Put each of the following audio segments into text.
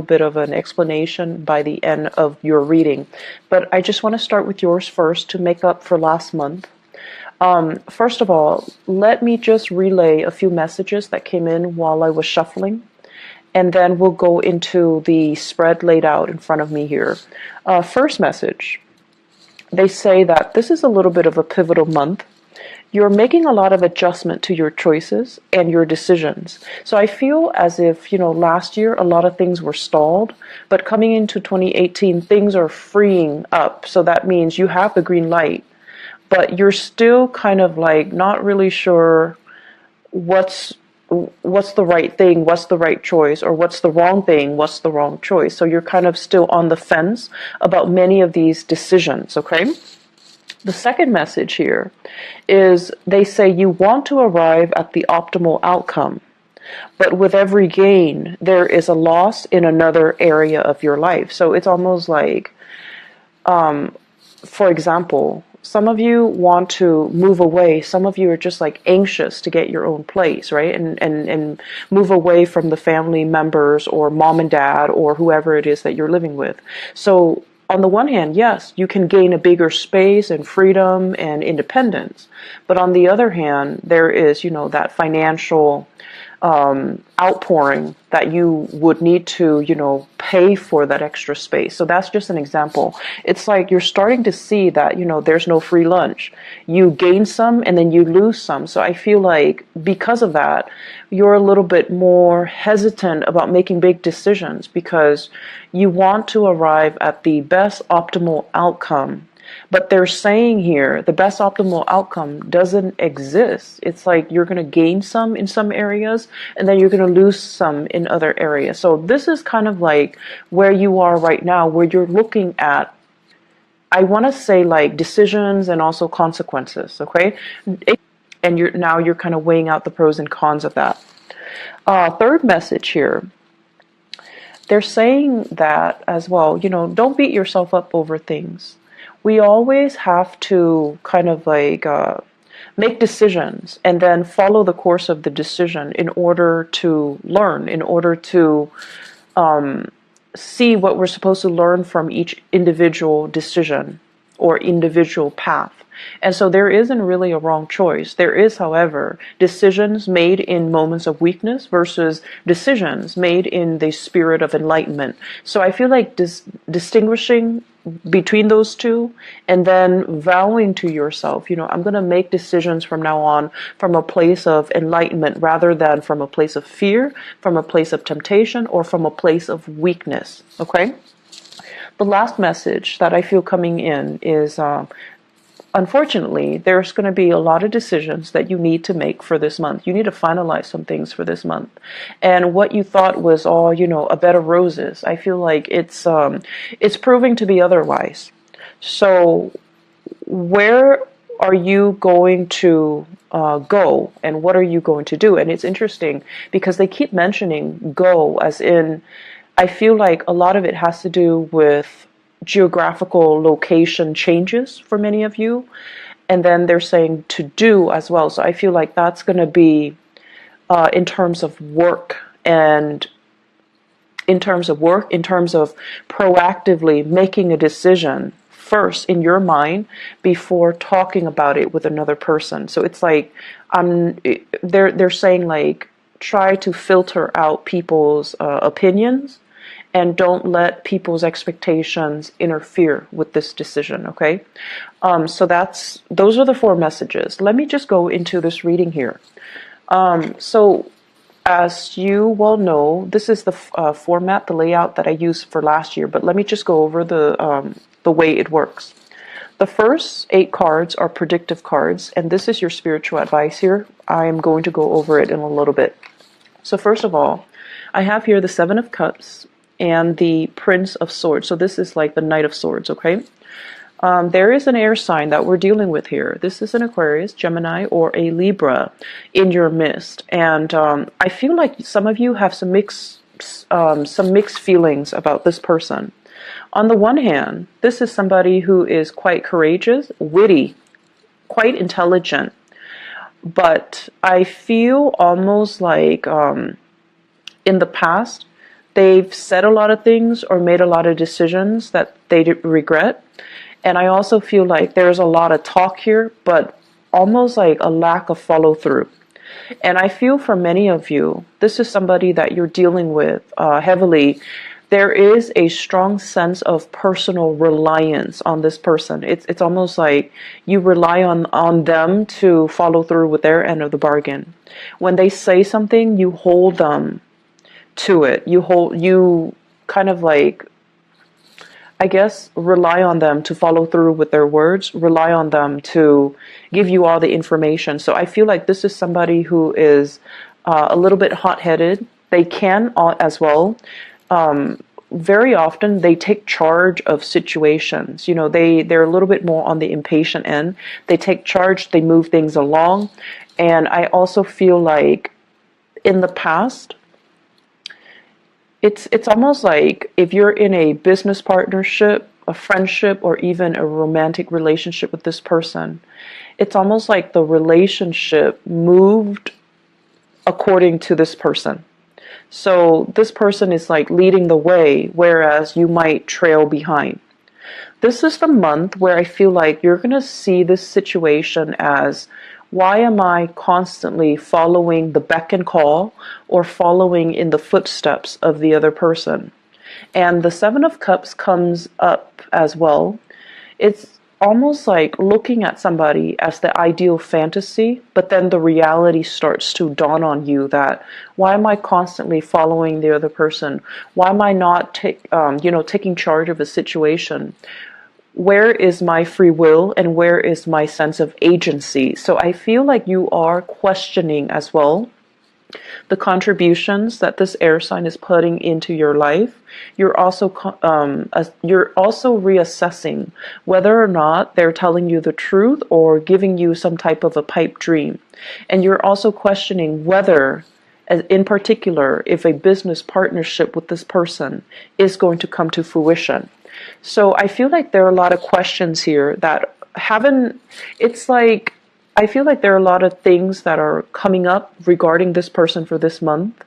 bit of an explanation by the end of your reading, but I just want to start with yours first to make up for last month. First of all, let me just relay a few messages that came in while I was shuffling, and then we'll go into the spread laid out in front of me here. First message, they say that this is a little bit of a pivotal month. You're making a lot of adjustment to your choices and your decisions. So I feel as if, last year a lot of things were stalled, but coming into 2018, things are freeing up. So that means you have the green light, but you're still kind of like not really sure what's the right thing, what's the right choice, or what's the wrong thing, what's the wrong choice. So you're kind of still on the fence about many of these decisions, okay? The second message here is they say you want to arrive at the optimal outcome, but with every gain, there is a loss in another area of your life. So it's almost like, for example, some of you want to move away. Some of you are just like anxious to get your own place, right? And move away from the family members or mom and dad or whoever it is that you're living with. So on the one hand, yes, you can gain a bigger space and freedom and independence. But on the other hand, there is, that financial outpouring that you would need to, pay for that extra space. So that's just an example. It's like you're starting to see that, there's no free lunch. You gain some and then you lose some. So I feel like because of that, you're a little bit more hesitant about making big decisions because you want to arrive at the best optimal outcome. But they're saying here the best optimal outcome doesn't exist. It's like you're going to gain some in some areas and then you're going to lose some in other areas. So this is kind of like where you are right now, where you're looking at, I want to say like decisions and also consequences, okay? And you're kind of weighing out the pros and cons of that. Third message here. They're saying that as well, don't beat yourself up over things. We always have to kind of like make decisions and then follow the course of the decision in order to learn, in order to see what we're supposed to learn from each individual decision or individual path. And so there isn't really a wrong choice. There is, however, decisions made in moments of weakness versus decisions made in the spirit of enlightenment. So I feel like distinguishing between those two and then vowing to yourself, I'm going to make decisions from now on from a place of enlightenment rather than from a place of fear, from a place of temptation, or from a place of weakness. Okay? The last message that I feel coming in is unfortunately, there's going to be a lot of decisions that you need to make for this month. You need to finalize some things for this month. And what you thought was all, a bed of roses, I feel like it's proving to be otherwise. So where are you going to go and what are you going to do? And it's interesting because they keep mentioning go as in, I feel like a lot of it has to do with geographical location changes for many of you, and then they're saying to do as well. So I feel like that's going to be in terms of work and in terms of proactively making a decision first in your mind before talking about it with another person. So it's like they're saying like try to filter out people's opinions and don't let people's expectations interfere with this decision, okay? So those are the 4 messages. Let me just go into this reading here. So as you well know, this is the format, the layout that I used for last year, but let me just go over the way it works. The first 8 cards are predictive cards, and this is your spiritual advice here. I am going to go over it in a little bit. So first of all, I have here the 7 of Cups, and the Prince of Swords. So this is like the Knight of Swords, okay? There is an air sign that we're dealing with here. This is an Aquarius, Gemini, or a Libra in your midst. And I feel like some of you have some mixed feelings about this person. On the one hand, this is somebody who is quite courageous, witty, quite intelligent. But I feel almost like in the past, They've said a lot of things or made a lot of decisions that they regret. And I also feel like there's a lot of talk here, but almost like a lack of follow through. And I feel for many of you, this is somebody that you're dealing with heavily. There is a strong sense of personal reliance on this person. It's almost like you rely on them to follow through with their end of the bargain. When they say something, you hold them to it. You kind of like, I guess, rely on them to follow through with their words, rely on them to give you all the information. So I feel like this is somebody who is a little bit hot-headed. They can as well. Very often they take charge of situations. You know, they're a little bit more on the impatient end. They take charge, they move things along. And I also feel like in the past, it's almost like if you're in a business partnership, a friendship, or even a romantic relationship with this person, it's almost like the relationship moved according to this person. So this person is like leading the way, whereas you might trail behind. This is the month where I feel like you're going to see this situation as, why am I constantly following the beck and call or following in the footsteps of the other person? And the Seven of Cups comes up as well. It's almost like looking at somebody as the ideal fantasy, but then the reality starts to dawn on you that, why am I constantly following the other person? Why am I not taking charge of a situation? Where is my free will and where is my sense of agency? So I feel like you are questioning as well the contributions that this air sign is putting into your life. You're also reassessing whether or not they're telling you the truth or giving you some type of a pipe dream. And you're also questioning whether, in particular, if a business partnership with this person is going to come to fruition. So I feel like there are a lot of questions here that I feel like there are a lot of things that are coming up regarding this person for this month.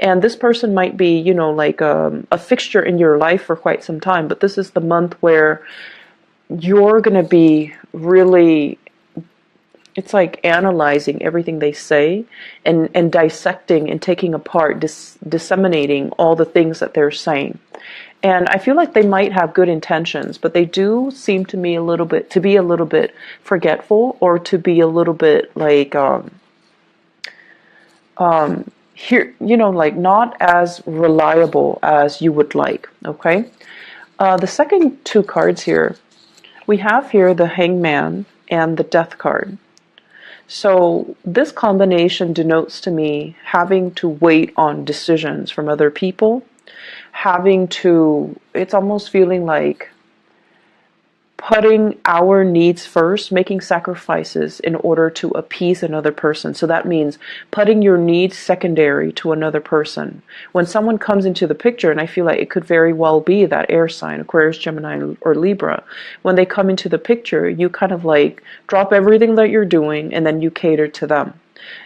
And this person might be, like a fixture in your life for quite some time. But this is the month where you're going to be really, it's like analyzing everything they say and dissecting and taking apart, disseminating all the things that they're saying. And I feel like they might have good intentions, but they do seem to me to be a little bit forgetful, or to be a little bit like like not as reliable as you would like. Okay. The second two cards here, we have here the Hangman and the Death card. So this combination denotes to me having to wait on decisions from other people. It's almost feeling like putting our needs first, making sacrifices in order to appease another person. So that means putting your needs secondary to another person. When someone comes into the picture, and I feel like it could very well be that air sign, Aquarius, Gemini, or Libra, when they come into the picture, you kind of like drop everything that you're doing and then you cater to them.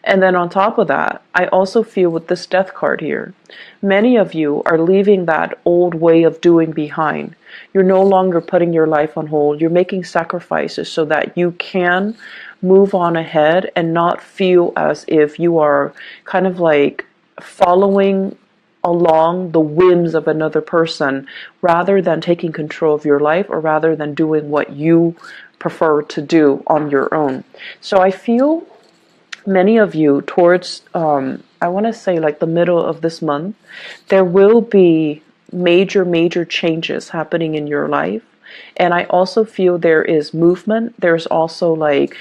And then on top of that, I also feel with this Death card here, many of you are leaving that old way of doing behind. You're no longer putting your life on hold. You're making sacrifices so that you can move on ahead and not feel as if you are kind of like following along the whims of another person, rather than taking control of your life, or rather than doing what you prefer to do on your own. So I feel many of you towards, I want to say like the middle of this month, there will be major changes happening in your life. And I also feel there is movement. There's also like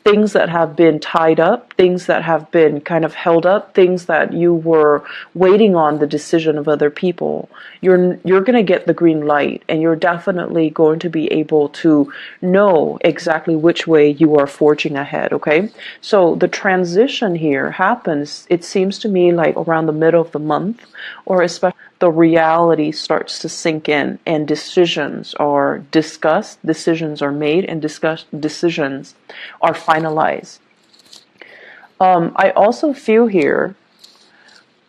things that have been tied up, things that have been kind of held up, things that you were waiting on the decision of other people. You're going to get the green light, and you're definitely going to be able to know exactly which way you are forging ahead, okay? So the transition here happens, it seems to me, like around the middle of the month, or especially the reality starts to sink in, and decisions are discussed, decisions are made, and decisions are finalized. I also feel here,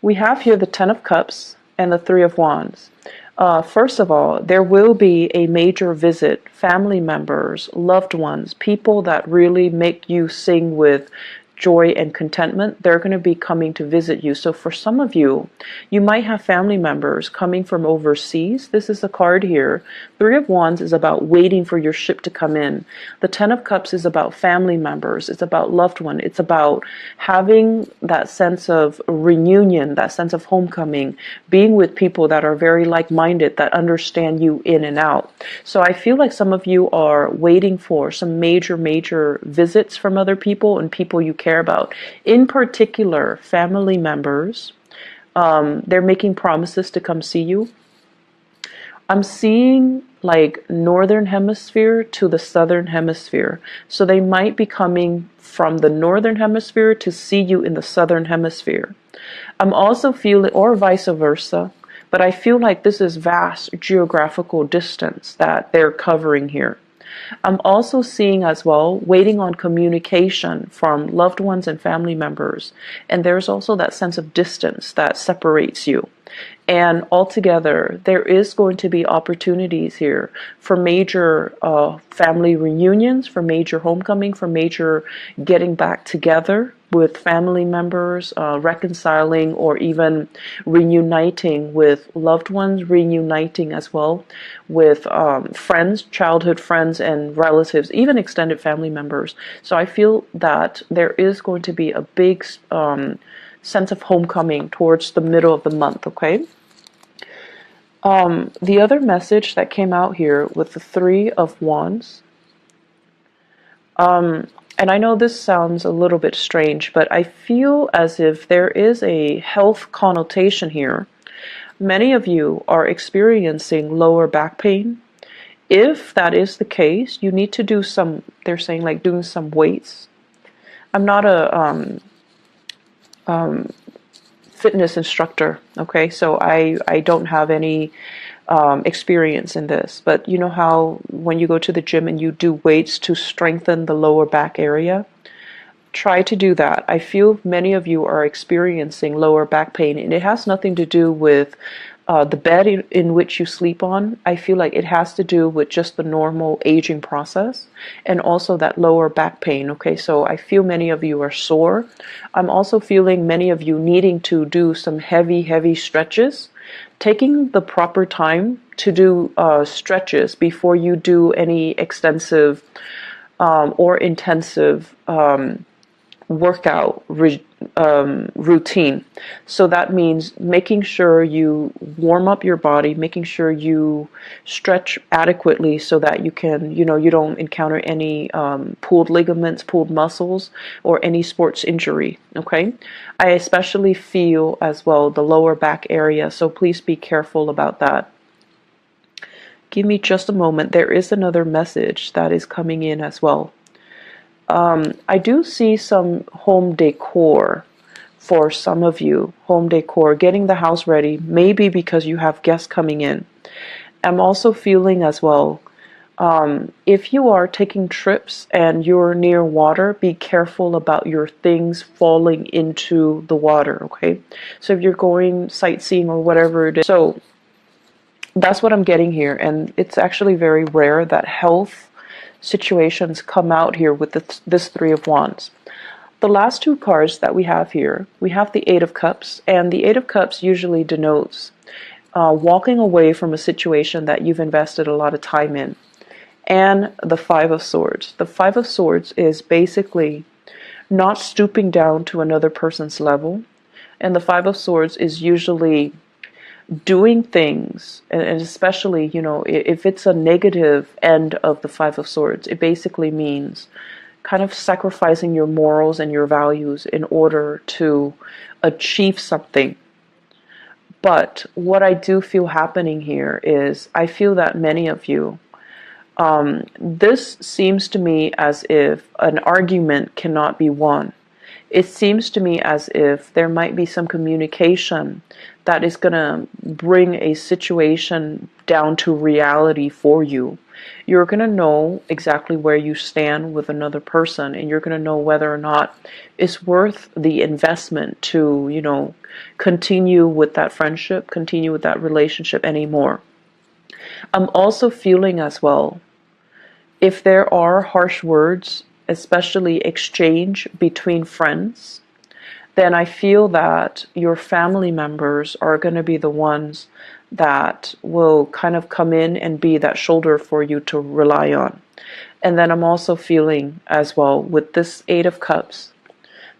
we have here the Ten of Cups and the Three of Wands. First of all, there will be a major visit, family members, loved ones, people that really make you sing with joy and contentment. They're going to be coming to visit you. So for some of you, you might have family members coming from overseas. This is a card here. Three of Wands is about waiting for your ship to come in. The Ten of Cups is about family members. It's about loved one. It's about having that sense of reunion, that sense of homecoming, being with people that are very like-minded, that understand you in and out. So I feel like some of you are waiting for some major visits from other people and people you care about. In particular, family members. They're making promises to come see you. I'm seeing like northern hemisphere to the southern hemisphere. So they might be coming from the northern hemisphere to see you in the southern hemisphere. I'm also feeling, or vice versa, but I feel like this is vast geographical distance that they're covering here. I'm also seeing as well, waiting on communication from loved ones and family members. And there's also that sense of distance that separates you. And altogether, there is going to be opportunities here for major family reunions, for major homecoming, for major getting back together with family members, reconciling or even reuniting with loved ones, reuniting as well with friends, childhood friends and relatives, even extended family members. So I feel that there is going to be a big sense of homecoming towards the middle of the month, okay? The other message that came out here with the Three of Wands, and I know this sounds a little bit strange, but I feel as if there is a health connotation here. Many of you are experiencing lower back pain. If that is the case, you need to do some, they're saying like doing some weights. I'm not a fitness instructor, okay, so I don't have any experience in this, but you know how when you go to the gym and you do weights to strengthen the lower back area? Try to do that. I feel many of you are experiencing lower back pain, and it has nothing to do with the bed in which you sleep on. I feel like it has to do with just the normal aging process and also that lower back pain. Okay, so I feel many of you are sore. I'm also feeling many of you needing to do some heavy stretches. Taking the proper time to do stretches before you do any extensive or intensive workout routine. So that means making sure you warm up your body, making sure you stretch adequately so that you can, you don't encounter any pulled ligaments, pulled muscles, or any sports injury, okay? I especially feel as well the lower back area, so please be careful about that. Give me just a moment. There is another message that is coming in as well. I do see some home decor for some of you. Home decor, getting the house ready, maybe because you have guests coming in. I'm also feeling as well, if you are taking trips and you're near water, be careful about your things falling into the water, okay? So if you're going sightseeing or whatever it is. So that's what I'm getting here, and it's actually very rare that health situations come out here with this Three of Wands. The last two cards that we have here, we have the Eight of Cups, and the Eight of Cups usually denotes walking away from a situation that you've invested a lot of time in, and the Five of Swords. The Five of Swords is basically not stooping down to another person's level, and the Five of Swords is usually doing things, and especially, if it's a negative end of the Five of Swords, it basically means kind of sacrificing your morals and your values in order to achieve something. But what I do feel happening here is I feel that many of you, this seems to me as if an argument cannot be won. It seems to me as if there might be some communication that is going to bring a situation down to reality for you. You're going to know exactly where you stand with another person, and you're going to know whether or not it's worth the investment to, continue with that friendship, continue with that relationship anymore. I'm also feeling as well, if there are harsh words, especially exchange between friends, then I feel that your family members are going to be the ones that will kind of come in and be that shoulder for you to rely on. And then I'm also feeling as well with this Eight of Cups,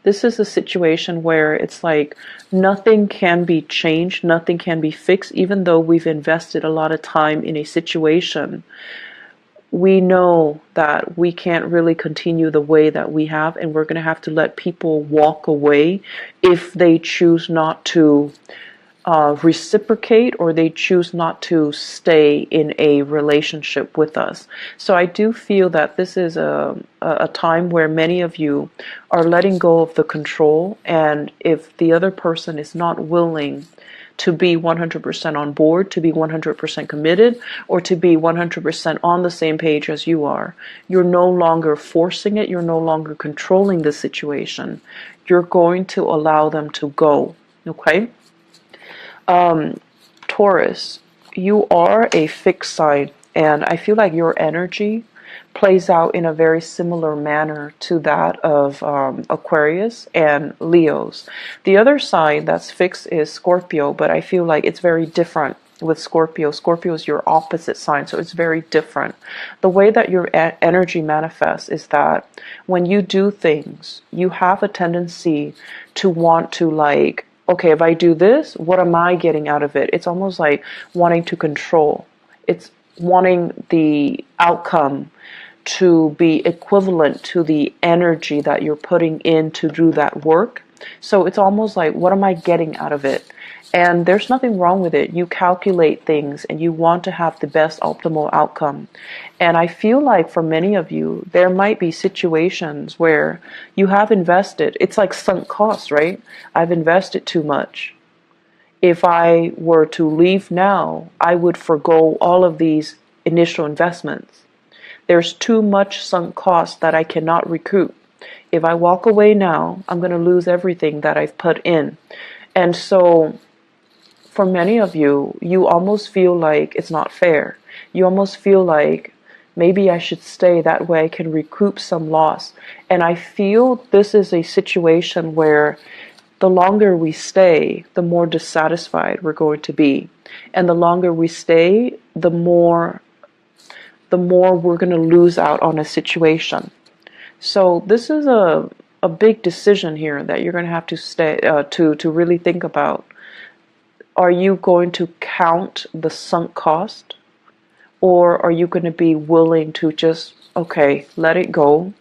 this is a situation where it's like nothing can be changed, nothing can be fixed, even though we've invested a lot of time in a situation. We know that we can't really continue the way that we have, and we're going to have to let people walk away if they choose not to reciprocate, or they choose not to stay in a relationship with us. So I do feel that this is a time where many of you are letting go of the control, and if the other person is not willing to be 100% on board, to be 100% committed, or to be 100% on the same page as you are, you're no longer forcing it, you're no longer controlling the situation. You're going to allow them to go, okay? Taurus, you are a fixed sign, and I feel like your energy plays out in a very similar manner to that of Aquarius and Leos. The other sign that's fixed is Scorpio, but I feel like it's very different with Scorpio. Scorpio is your opposite sign, so it's very different. The way that your energy manifests is that when you do things, you have a tendency to want to, like, okay, if I do this, what am I getting out of it? It's almost like wanting to control. It's wanting the outcome to be equivalent to the energy that you're putting in to do that work. So it's almost like, what am I getting out of it? And there's nothing wrong with it. You calculate things and you want to have the best optimal outcome. And I feel like for many of you, there might be situations where you have invested. It's like sunk cost, right? I've invested too much. If I were to leave now, I would forgo all of these initial investments. There's too much sunk cost that I cannot recoup. If I walk away now, I'm going to lose everything that I've put in. And so for many of you, you almost feel like it's not fair. You almost feel like maybe I should stay, that way I can recoup some loss. And I feel this is a situation where the longer we stay, the more dissatisfied we're going to be. And the longer we stay, the more we're going to lose out on a situation. So this is a big decision here that you're going to have to stay to really think about. Are you going to count the sunk cost, or are you going to be willing to just, okay, let it go?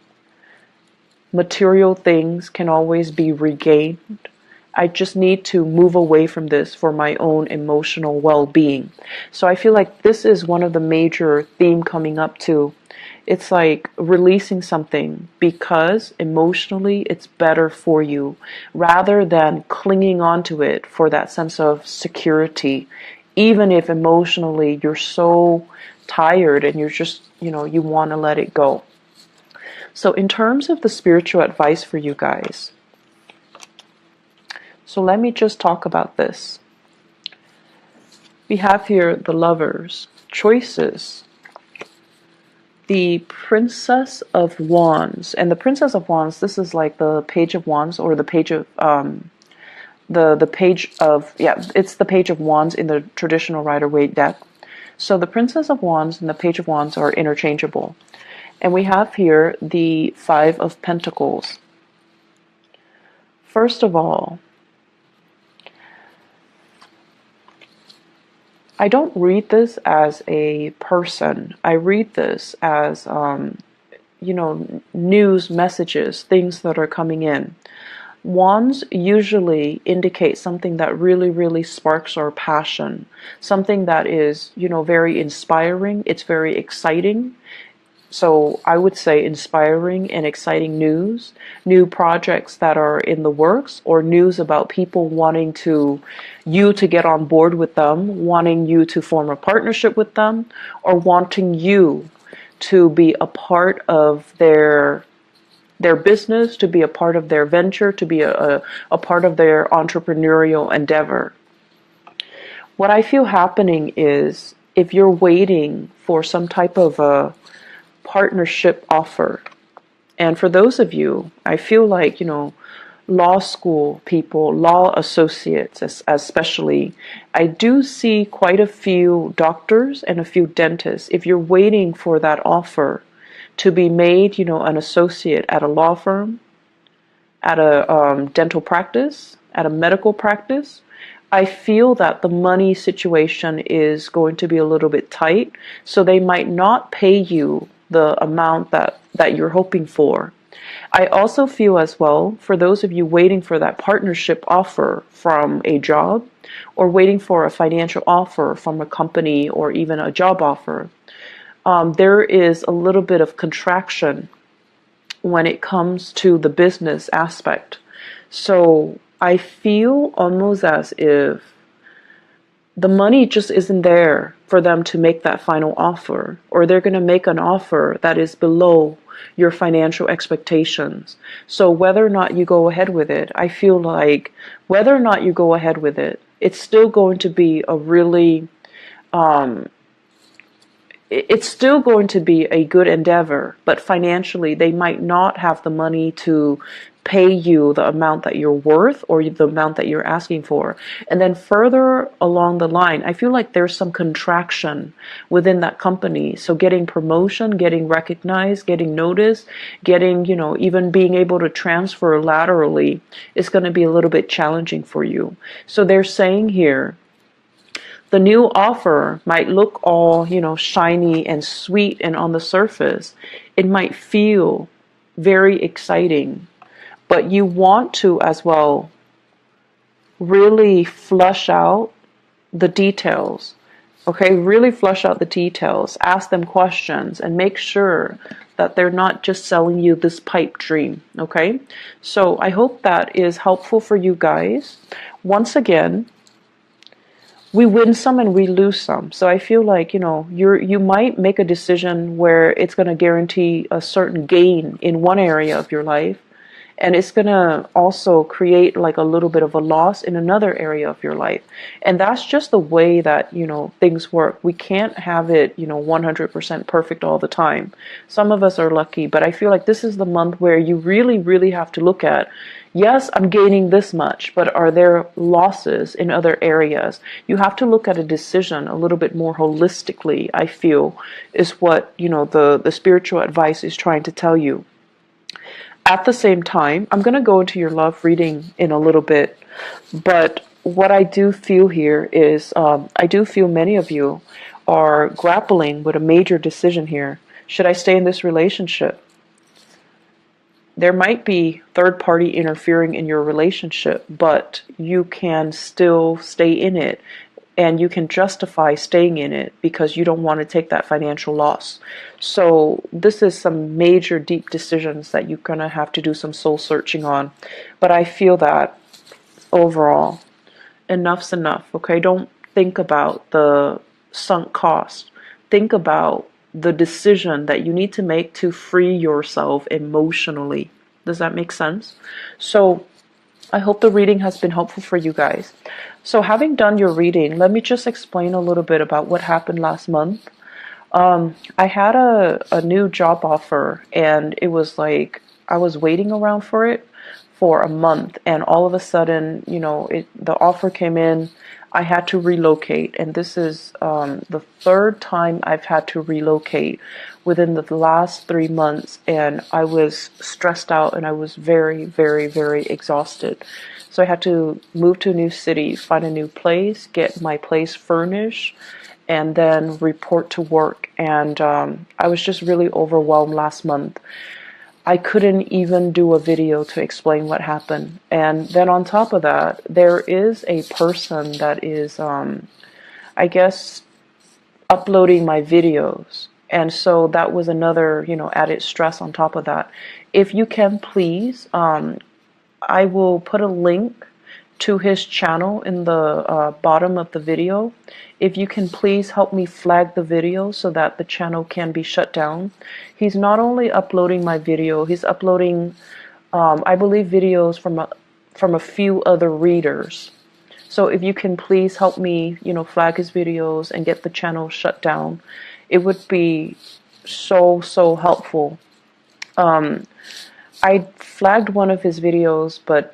Material things can always be regained. I just need to move away from this for my own emotional well-being. So I feel like this is one of the major theme coming up too. It's like releasing something because emotionally it's better for you, rather than clinging on to it for that sense of security, even if emotionally you're so tired and you're just, you want to let it go. So in terms of the spiritual advice for you guys, so let me just talk about this. We have here the Lovers, choices, the Princess of Wands. And the Princess of Wands, this is like the Page of Wands, or the page of the page of, it's the Page of Wands in the traditional Rider-Waite deck. So the Princess of Wands and the Page of Wands are interchangeable. And we have here the Five of Pentacles. First of all, I don't read this as a person. I read this as, news messages, things that are coming in. Wands usually indicate something that really, really sparks our passion. Something that is, very inspiring. It's very exciting. So I would say inspiring and exciting news, new projects that are in the works, or news about people wanting you to get on board with them, wanting you to form a partnership with them, or wanting you to be a part of their business, to be a part of their venture, to be a part of their entrepreneurial endeavor. What I feel happening is, if you're waiting for some type of a partnership offer, and for those of you, I feel like, law school people, law associates especially, I do see quite a few doctors and a few dentists. If you're waiting for that offer to be made, an associate at a law firm, at a dental practice, at a medical practice, I feel that the money situation is going to be a little bit tight, so they might not pay you the amount that you're hoping for. I also feel as well, for those of you waiting for that partnership offer from a job, or waiting for a financial offer from a company, or even a job offer, there is a little bit of contraction when it comes to the business aspect. So I feel almost as if the money just isn't there for them to make that final offer, or they're going to make an offer that is below your financial expectations. So whether or not you go ahead with it, I feel like whether or not you go ahead with it, it's still going to be a really it's still going to be a good endeavor, but financially they might not have the money to pay you the amount that you're worth, or the amount that you're asking for. And then further along the line, I feel like there's some contraction within that company. So getting promotion, getting recognized, getting noticed, getting, even being able to transfer laterally is going to be a little bit challenging for you. So they're saying here, the new offer might look all, shiny and sweet, and on the surface, it might feel very exciting, but you want to as well really flush out the details. Okay, really flush out the details, ask them questions, and make sure that they're not just selling you this pipe dream. Okay, so I hope that is helpful for you guys. Once again, we win some and we lose some. So I feel like, you might make a decision where it's going to guarantee a certain gain in one area of your life, and it's going to also create like a little bit of a loss in another area of your life. And that's just the way that, things work. We can't have it, 100% perfect all the time. Some of us are lucky, but I feel like this is the month where you really, really have to look at, yes, I'm gaining this much, but are there losses in other areas? You have to look at a decision a little bit more holistically, I feel, is what, the spiritual advice is trying to tell you. At the same time, I'm going to go into your love reading in a little bit, but what I do feel here is, I do feel many of you are grappling with a major decision here. Should I stay in this relationship? There might be third party interfering in your relationship, but you can still stay in it, and you can justify staying in it because you don't want to take that financial loss. So this is some major deep decisions that you're going to have to do some soul searching on. But I feel that overall, enough's enough. Okay, don't think about the sunk cost. Think about the decision that you need to make to free yourself emotionally. Does that make sense? So I hope the reading has been helpful for you guys. So having done your reading, let me just explain a little bit about what happened last month. I had a new job offer, and it was like I was waiting around for it for a month, and all of a sudden, the offer came in. I had to relocate, and this is the third time I've had to relocate within the last 3 months, and I was stressed out, and I was very, very, very exhausted. So I had to move to a new city, find a new place, get my place furnished, and then report to work. And I was just really overwhelmed last month. I couldn't even do a video to explain what happened. And then on top of that, there is a person that is, I guess, uploading my videos. And so that was another, added stress on top of that. If you can, please, I will put a link to his channel in the bottom of the video. If you can please help me flag the video so that the channel can be shut down. He's not only uploading my video, he's uploading, I believe, videos from a few other readers. So if you can please help me, flag his videos and get the channel shut down, it would be so, so helpful. I flagged one of his videos, but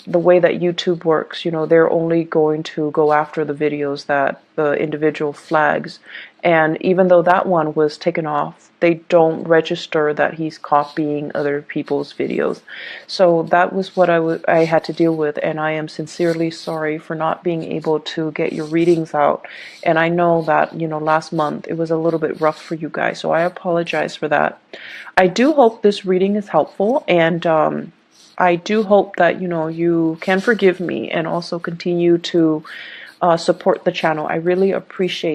the way that YouTube works, they're only going to go after the videos that the individual flags. And even though that one was taken off, they don't register that he's copying other people's videos. So that was what I had to deal with, and I am sincerely sorry for not being able to get your readings out. And I know that, last month it was a little bit rough for you guys, so I apologize for that. I do hope this reading is helpful, and I do hope that, you can forgive me and also continue to support the channel. I really appreciate